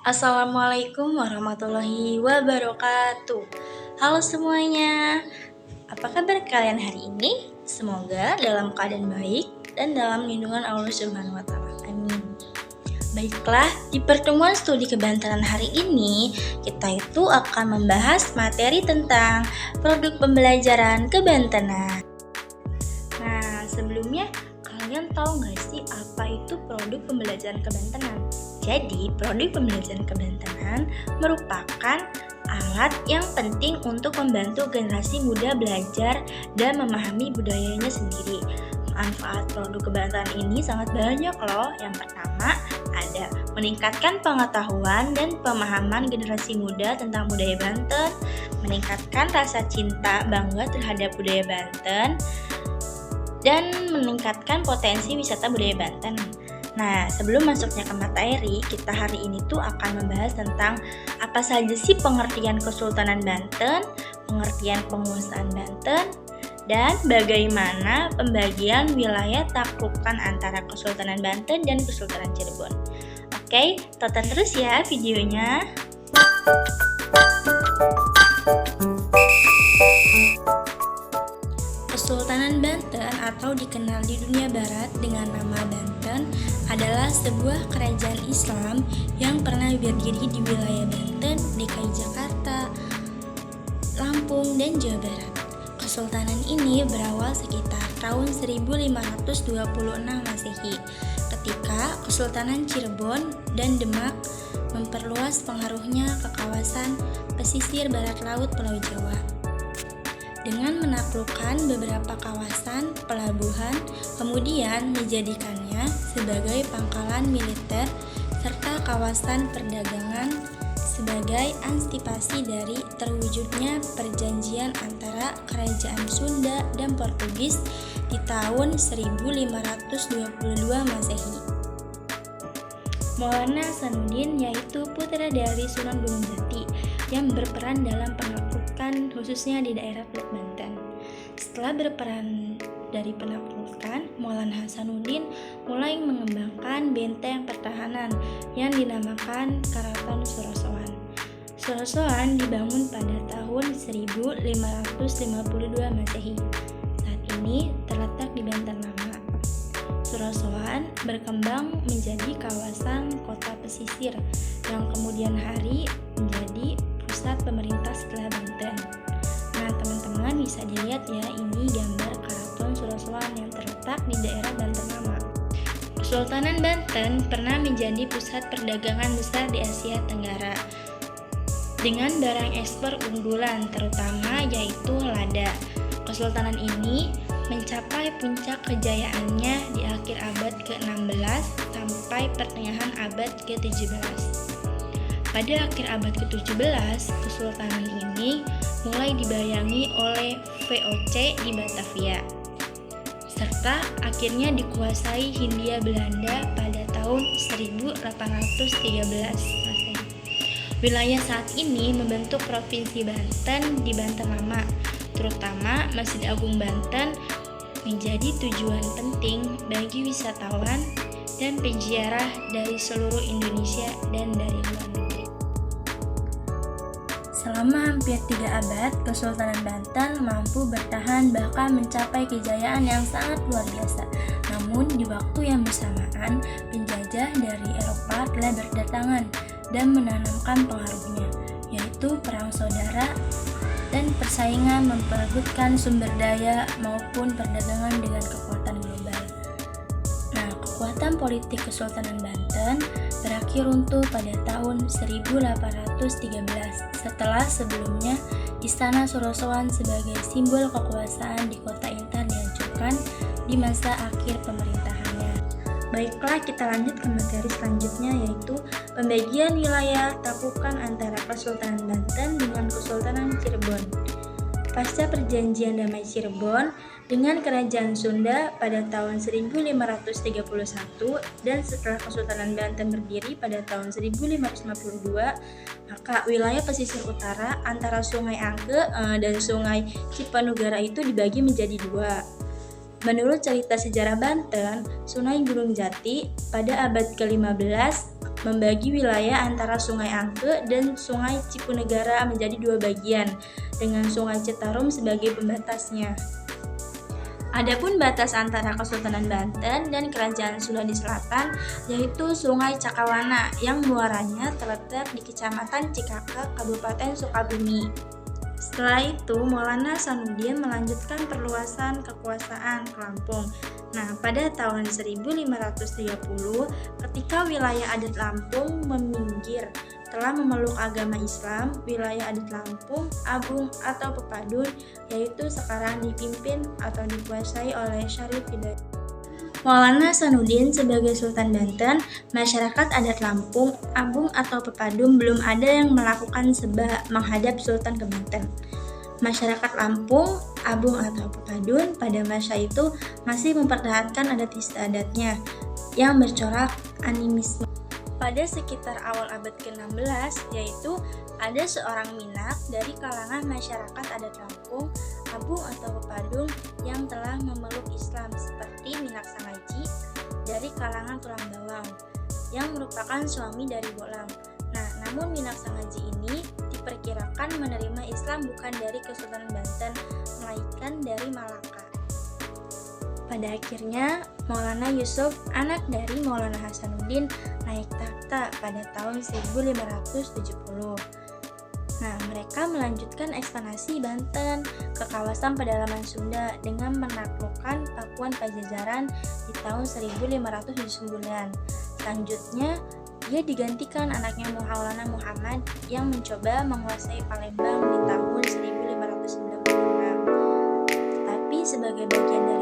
Assalamualaikum warahmatullahi wabarakatuh. Halo semuanya, apa kabar kalian hari ini? Semoga dalam keadaan baik dan dalam lindungan Allah Subhanahu wa Ta'ala. Amin. Baiklah, di pertemuan studi kebantaran hari ini, kita itu akan membahas materi tentang produk pembelajaran kebantanan. Nah, sebelumnya kalian tahu nggak sih apa itu produk pembelajaran kebantanan? Jadi, produk pembelajaran kebantanan merupakan alat yang penting untuk membantu generasi muda belajar dan memahami budayanya sendiri. Manfaat produk kebantanan ini sangat banyak loh. Yang pertama, ada meningkatkan pengetahuan dan pemahaman generasi muda tentang budaya Banten, meningkatkan rasa cinta bangga terhadap budaya Banten, dan meningkatkan potensi wisata budaya Banten. Nah, sebelum masuknya ke materi, kita hari ini tuh akan membahas tentang apa saja sih pengertian Kesultanan Banten, pengertian penguasaan Banten, dan bagaimana pembagian wilayah taklukan antara Kesultanan Banten dan Kesultanan Cirebon. Oke, tonton terus ya videonya. Kesultanan Banten atau dikenal di dunia barat dengan nama Banten adalah sebuah kerajaan Islam yang pernah berdiri di wilayah Banten, DKI Jakarta, Lampung, dan Jawa Barat. Kesultanan ini berawal sekitar tahun 1526 Masehi ketika Kesultanan Cirebon dan Demak memperluas pengaruhnya ke kawasan pesisir barat laut Pulau Jawa. Dengan menaklukkan beberapa kawasan pelabuhan, kemudian menjadikannya sebagai pangkalan militer serta kawasan perdagangan sebagai antisipasi dari terwujudnya perjanjian antara Kerajaan Sunda dan Portugis di tahun 1522 Masehi. Maulana Hasanuddin yaitu putra dari Sunan Gunung Jati yang berperan dalam penaklukan khususnya di daerah Teluk Banten. Setelah berperan dari penaklukan, Maulana Hasanuddin mulai mengembangkan benteng pertahanan yang dinamakan Karaton Surosoan. Surosoan dibangun pada tahun 1552 Masehi. Saat ini terletak di Banten Lama. Surosoan berkembang menjadi kawasan kota pesisir yang kemudian hari menjadi pusat pemerintah setelah Banten. Nah, teman-teman bisa dilihat ya, ini gambar Karaton Surosoan yang terletak di daerah Banten Lama. Kesultanan Banten pernah menjadi pusat perdagangan besar di Asia Tenggara dengan barang ekspor unggulan terutama yaitu lada. Kesultanan ini mencapai puncak kejayaannya di akhir abad ke-16 sampai pertengahan abad ke-17. Pada akhir abad ke-17, Kesultanan ini mulai dibayangi oleh VOC di Batavia, serta akhirnya dikuasai Hindia Belanda pada tahun 1813 Masehi. Wilayah saat ini membentuk Provinsi Banten di Banten Lama, terutama Masjid Agung Banten menjadi tujuan penting bagi wisatawan dan peziarah dari seluruh Indonesia dan dari luar negeri. Selama hampir 3 abad, Kesultanan Banten mampu bertahan bahkan mencapai kejayaan yang sangat luar biasa. Namun di waktu yang bersamaan, penjajah dari Eropa telah berdatangan dan menanamkan pengaruhnya, yaitu perang saudara dan persaingan memperebutkan sumber daya maupun perdagangan dengan kekuatan global. Nah, kekuatan politik Kesultanan Banten berakhir runtuh pada tahun 1813 setelah sebelumnya Istana Surosoan sebagai simbol kekuasaan di kota Intan dihancurkan di masa akhir pemerintahannya. Baiklah, kita lanjut ke materi selanjutnya yaitu pembagian wilayah taklukan antara Kesultanan Banten dengan Kesultanan Cirebon. Pasca perjanjian damai Cirebon dengan Kerajaan Sunda pada tahun 1531 dan setelah Kesultanan Banten berdiri pada tahun 1552, maka wilayah pesisir utara antara Sungai Angke dan Sungai Cipanugara itu dibagi menjadi 2. Menurut cerita sejarah Banten, Sungai Gunung Jati pada abad ke-15 membagi wilayah antara Sungai Angke dan Sungai Cipunegara menjadi dua bagian, dengan Sungai Citarum sebagai pembatasnya. Adapun batas antara Kesultanan Banten dan Kerajaan Sunda di selatan yaitu Sungai Cakawana yang muaranya terletak di Kecamatan Cikaka, Kabupaten Sukabumi. Setelah itu, Maulana Hasanuddin melanjutkan perluasan kekuasaan ke Lampung. Nah, pada tahun 1530, ketika wilayah adat Lampung meminggir telah memeluk agama Islam, wilayah adat Lampung, Abung atau Pepadun, yaitu sekarang dipimpin atau dikuasai oleh Syarif Hidayat. Maulana Hasanuddin sebagai Sultan Banten, masyarakat adat Lampung, Abung atau Pepadun belum ada yang melakukan seba menghadap Sultan ke Banten. Masyarakat Lampung, Abung atau Pepadun pada masa itu masih mempertahankan adat istiadatnya yang bercorak animisme. Pada sekitar awal abad ke-16, yaitu ada seorang Minak dari kalangan masyarakat adat Lampung, Abung atau Pepadun yang telah memeluk Islam seperti Minak Sangaji dari kalangan Tulang Bawang yang merupakan suami dari Bolang. Nah, namun Minak Sangaji ini diperkirakan menerima Islam bukan dari Kesultanan Banten, melainkan dari Malaka. Pada akhirnya, Maulana Yusuf, anak dari Maulana Hasanuddin, naik takhta pada tahun 1570. Nah, mereka melanjutkan ekspansi Banten ke kawasan pedalaman Sunda dengan menaklukkan Pakuan Pajajaran di tahun 1579. Selanjutnya, dia digantikan anaknya Maulana Muhammad yang mencoba menguasai Palembang di tahun 1596. Tapi sebagai bagian dari